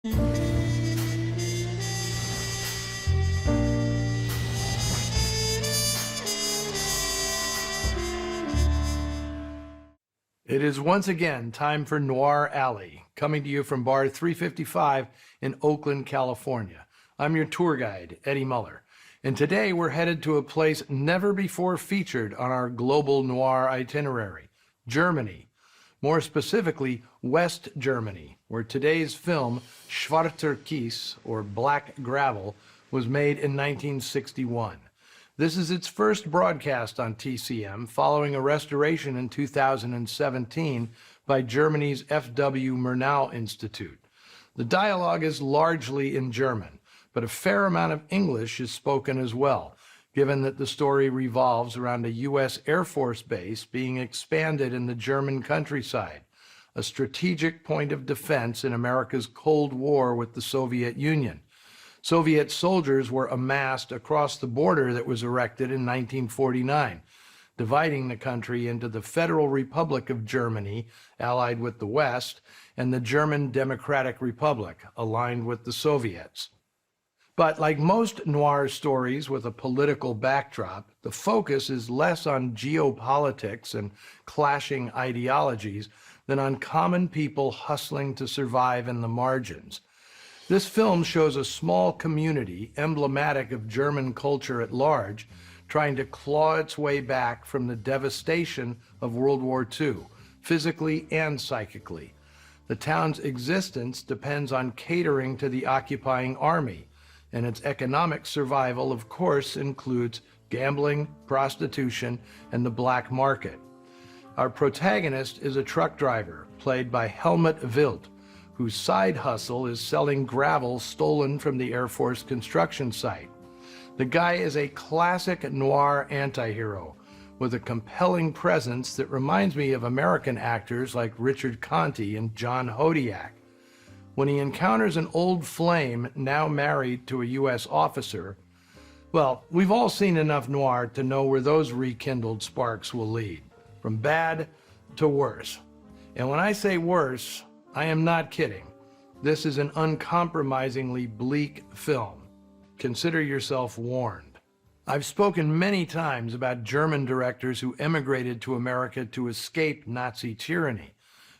It is once again time for Noir Alley, coming to you from Bar 355 in Oakland, California. I'm your tour guide, Eddie Muller, and today we're headed to a place never before featured on our global noir itinerary, Germany. More specifically, West Germany, where today's film, Schwarzer Kies, or Black Gravel, was made in 1961. This is its first broadcast on TCM, following a restoration in 2017 by Germany's F.W. Murnau Institute. The dialogue is largely in German, but a fair amount of English is spoken as well, given that the story revolves around a U.S. Air Force base being expanded in the German countryside, a strategic point of defense in America's Cold War with the Soviet Union. Soviet soldiers were amassed across the border that was erected in 1949, dividing the country into the Federal Republic of Germany, allied with the West, and the German Democratic Republic, aligned with the Soviets. But like most noir stories with a political backdrop, the focus is less on geopolitics and clashing ideologies than on common people hustling to survive in the margins. This film shows a small community, emblematic of German culture at large, trying to claw its way back from the devastation of World War II, physically and psychically. The town's existence depends on catering to the occupying army, and its economic survival, of course, includes gambling, prostitution, and the black market. Our protagonist is a truck driver, played by Helmut Wild, whose side hustle is selling gravel stolen from the Air Force construction site. The guy is a classic noir anti-hero with a compelling presence that reminds me of American actors like Richard Conte and John Hodiak. When he encounters an old flame now married to a U.S. officer, well, we've all seen enough noir to know where those rekindled sparks will lead, from bad to worse. And when I say worse, I am not kidding. This is an uncompromisingly bleak film. Consider yourself warned. I've spoken many times about German directors who emigrated to America to escape Nazi tyranny.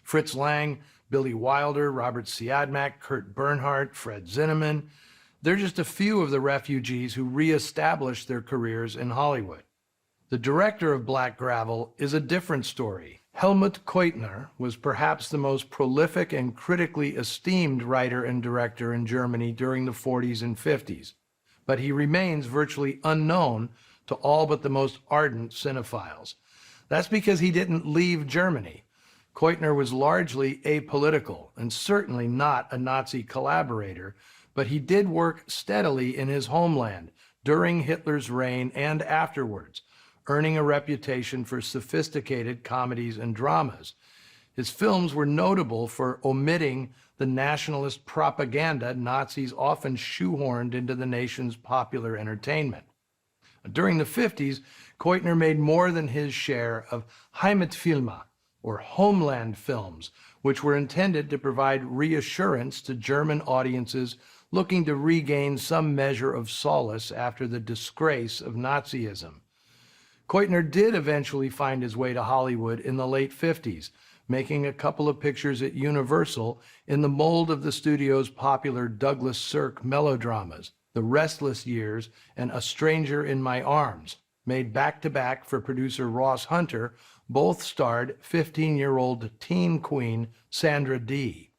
Fritz Lang, Billy Wilder, Robert Siodmak, Kurt Bernhardt, Fred Zinnemann. They're just a few of the refugees who reestablished their careers in Hollywood. The director of Black Gravel is a different story. Helmut Keutner was perhaps the most prolific and critically esteemed writer and director in Germany during the 40s and 50s, but he remains virtually unknown to all but the most ardent cinephiles. That's because he didn't leave Germany. Keutner was largely apolitical and certainly not a Nazi collaborator, but he did work steadily in his homeland during Hitler's reign and afterwards, earning a reputation for sophisticated comedies and dramas. His films were notable for omitting the nationalist propaganda Nazis often shoehorned into the nation's popular entertainment. During the 50s, Keutner made more than his share of Heimatfilme, or homeland films, which were intended to provide reassurance to German audiences looking to regain some measure of solace after the disgrace of Nazism. Keutner did eventually find his way to Hollywood in the late 50s, making a couple of pictures at Universal in the mold of the studio's popular Douglas Sirk melodramas, The Restless Years and A Stranger in My Arms, made back-to-back for producer Ross Hunter. Both starred 15-year-old teen queen Sandra Dee.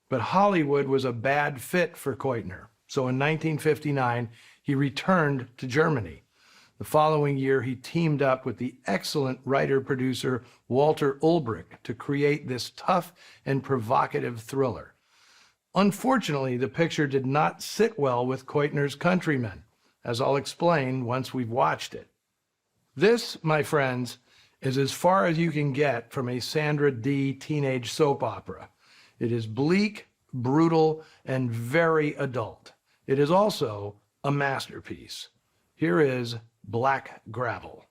But Hollywood was a bad fit for Keutner, so in 1959 he returned to Germany. The following year, he teamed up with the excellent writer-producer Walter Ulbricht to create this tough and provocative thriller. Unfortunately, the picture did not sit well with Keutner's countrymen, as I'll explain once we've watched it. This, my friends, is as far as you can get from a Sandra Dee teenage soap opera. It is bleak, brutal, and very adult. It is also a masterpiece. Here is Black Gravel.